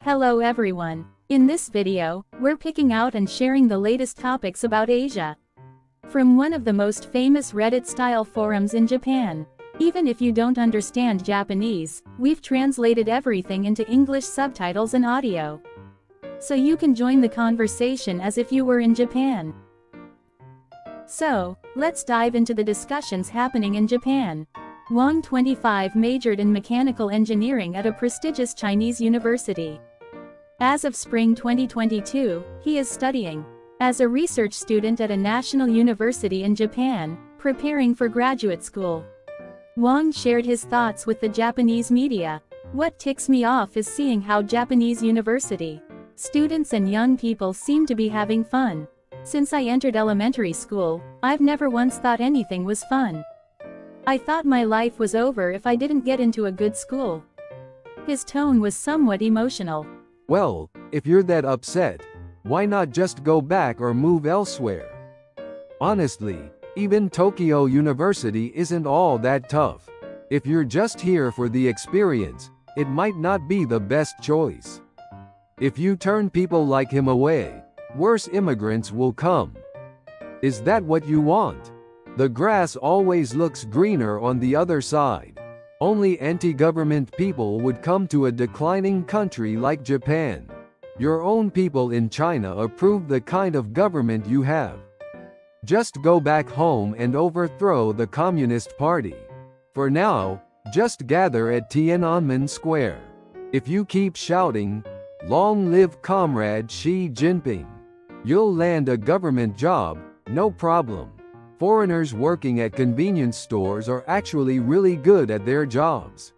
Hello everyone. In this video, we're picking out and sharing the latest topics about Asia. From one of the most famous Reddit-style forums in Japan. Even if you don't understand Japanese, we've translated everything into English subtitles and audio. So you can join the conversation as if you were in Japan. So, let's dive into the discussions happening in Japan. Wang, 25, majored in mechanical engineering at a prestigious Chinese university. As of spring 2022, he is studying as a research student at a national university in Japan, preparing for graduate school. Wang shared his thoughts with the Japanese media. What ticks me off is seeing how Japanese university students and young people seem to be having fun. Since I entered elementary school, I've never once thought anything was fun. I thought my life was over if I didn't get into a good school. His tone was somewhat emotional. Well, if you're that upset, why not just go back or move elsewhere? Honestly, even Tokyo University isn't all that tough. If you're just here for the experience, it might not be the best choice. If you turn people like him away, worse immigrants will come. Is that what you want? The grass always looks greener on the other side. Only anti-government people would come to a declining country like Japan. Your own people in China approve the kind of government you have. Just go back home and overthrow the Communist Party. For now, just gather at Tiananmen Square. If you keep shouting, "Long live Comrade Xi Jinping," you'll land a government job, no problem. Foreigners working at convenience stores are actually really good at their jobs.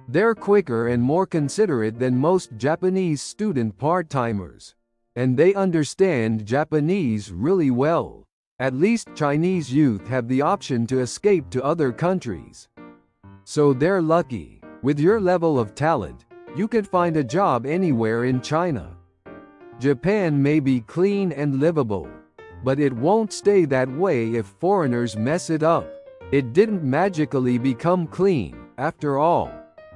They're quicker and more considerate than most Japanese student part-timers. And they understand Japanese really well. At least Chinese youth have the option to escape to other countries. So they're lucky. With your level of talent, you could find a job anywhere in China. Japan may be clean and livable, but it won't stay that way if foreigners mess it up. It didn't magically become clean, after all.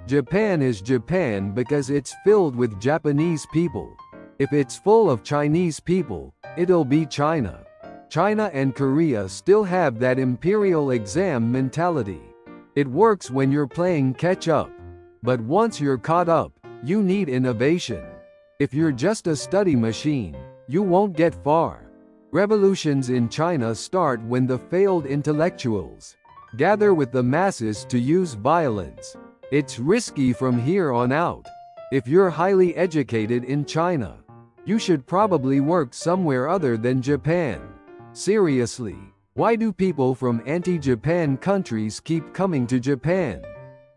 Japan is Japan because it's filled with Japanese people. If it's full of Chinese people, it'll be China. China and Korea still have that imperial exam mentality. It works when you're playing catch up. But once you're caught up, you need innovation. If you're just a study machine, you won't get far. Revolutions in China start when the failed intellectuals gather with the masses to use violence. It's risky from here on out. If you're highly educated in China, you should probably work somewhere other than Japan. Seriously, why do people from anti-Japan countries keep coming to Japan?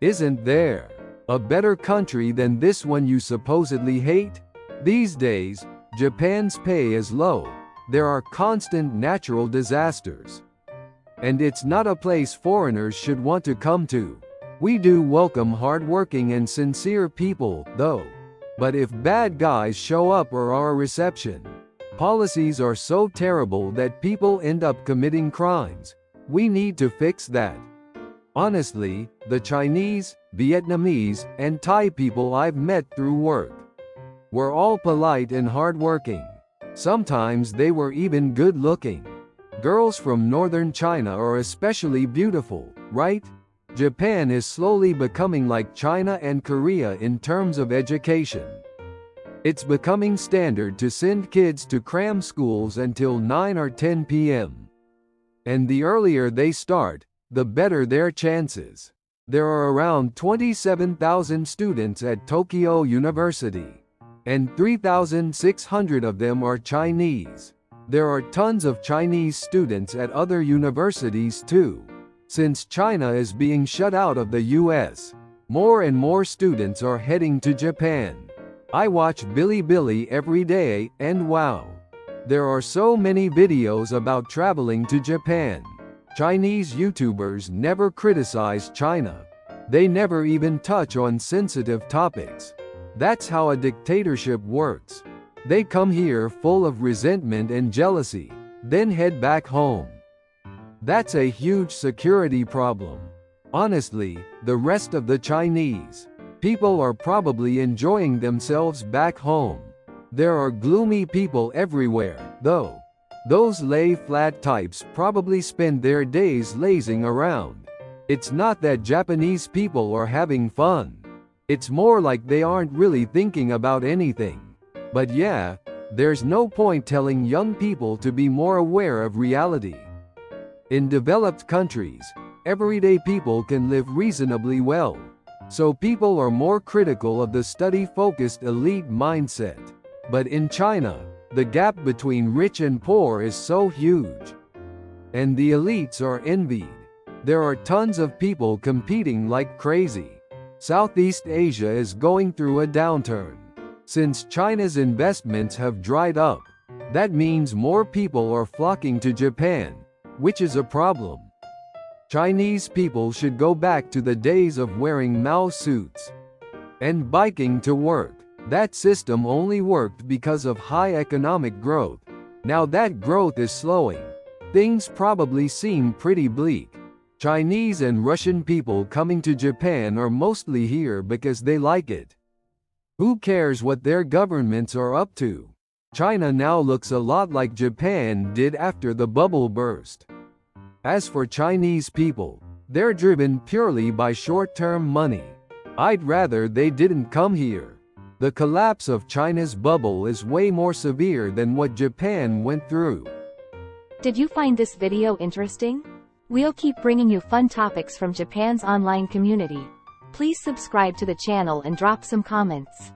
Isn't there a better country than this one you supposedly hate? These days, Japan's pay is low. There are constant natural disasters. And it's not a place foreigners should want to come to. We do welcome hardworking and sincere people, though. But if bad guys show up or our reception, policies are so terrible that people end up committing crimes, we need to fix that. Honestly, the Chinese, Vietnamese, and Thai people I've met through work were all polite and hardworking. Sometimes they were even good-looking. Girls from northern China are especially beautiful, right? Japan is slowly becoming like China and Korea in terms of education. It's becoming standard to send kids to cram schools until 9 or 10 p.m. And the earlier they start, the better their chances. There are around 27,000 students at Tokyo University. And 3,600 of them are Chinese. There are tons of Chinese students at other universities too. Since China is being shut out of the US, more and more students are heading to Japan. I watch Bilibili every day, and wow, there are so many videos about traveling to Japan. Chinese YouTubers never criticize China. They never even touch on sensitive topics. That's how a dictatorship works. They come here full of resentment and jealousy, then head back home. That's a huge security problem. Honestly, the rest of the Chinese People are probably enjoying themselves back home. There are gloomy people everywhere, though. Those lay-flat types probably spend their days lazing around. It's not that Japanese people are having fun. It's more like they aren't really thinking about anything. But yeah, there's no point telling young people to be more aware of reality. In developed countries, everyday people can live reasonably well. So people are more critical of the study-focused elite mindset. But in China, the gap between rich and poor is so huge. And the elites are envied. There are tons of people competing like crazy. Southeast Asia is going through a downturn. Since China's investments have dried up, that means more people are flocking to Japan, which is a problem. Chinese people should go back to the days of wearing Mao suits and biking to work. That system only worked because of high economic growth. Now that growth is slowing. Things probably seem pretty bleak. Chinese and Russian people coming to Japan are mostly here because they like it. Who cares what their governments are up to? China now looks a lot like Japan did after the bubble burst. As for Chinese people, they're driven purely by short-term money. I'd rather they didn't come here. The collapse of China's bubble is way more severe than what Japan went through. Did you find this video interesting? We'll keep bringing you fun topics from Japan's online community. Please subscribe to the channel and drop some comments.